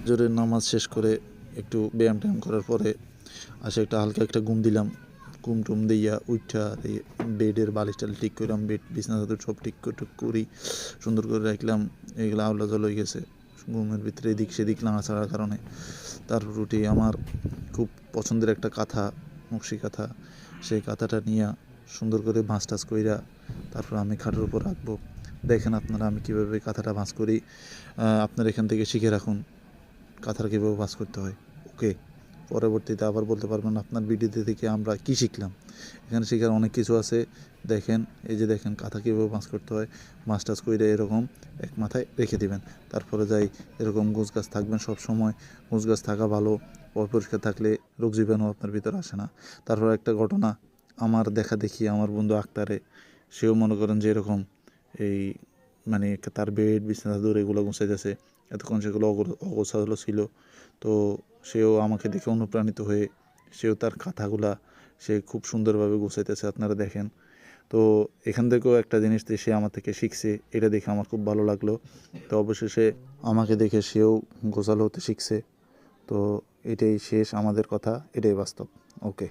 জোরে নামাজ শেষ করে একটু ব্যায়াম ট্যায়াম করার পরে আসে একটা হালকা একটা ঘুম দিলাম। ঘুম টুম দিয়া উইঠা বেডের বালিশ টালিশ ঠিক করলাম, বেড বিছনা চাদর সব ঠিক করি, সুন্দর করে রাখলাম। এগুলো আওলা জল হয়ে গেছে ঘুমের ভিতরে এদিক সেদিক নাড়াচাড়ার কারণে। তারপর উঠি আমার খুব পছন্দের একটা কাঁথা, নকশি কাঁথা, সেই কাঁথাটা নিয়ে সুন্দর করে ভাঁজ টাজ কইরা তারপর আমি খাটের উপর রাখবো। দেখেন আপনারা আমি কীভাবে কাঁথাটা ভাঁজ করি, আপনারা এখান থেকে শিখে রাখুন কাঁথার কীভাবে ভাঁজ করতে হয়। ওকে, পরবর্তীতে আবার বলতে পারবেন আপনার ভিডিওতে থেকে আমরা কী শিখলাম। এখানে শেখার অনেক কিছু আছে। দেখেন, এই যে দেখেন কাঁথা কীভাবে ভাঁজ করতে হয়। ভাঁজ টাজ করে এরকম এক মাথায় রেখে দিবেন। তারপরে যাই এরকম গোছ গাছ থাকবেন সব সময়। গোছ গাছ থাকা ভালো, অপরিষ্কার থাকলে রোগ জীবাণু আপনার ভিতরে আসে না। তারপর একটা ঘটনা, আমার দেখা দেখি আমার বন্ধু আক্তারে, সেও মনে করেন যে এরকম এই মানে তার বেড বিছানা চাদর এগুলো গুছাইতেছে। এতক্ষণ সেগুলো অগোছালো ছিল। তো সেও আমাকে দেখে অনুপ্রাণিত হয়ে সেও তার কাঁথাগুলা সে খুব সুন্দরভাবে গুছাইতেছে, আপনারা দেখেন। তো এখান থেকেও একটা জিনিস সে আমার থেকে শিখছে, এটা দেখে আমার খুব ভালো লাগলো। তো অবশেষে আমাকে দেখে সেও গোছালো হতে শিখছে। তো এটাই শেষ আমাদের কথা, এটাই বাস্তব। ওকে।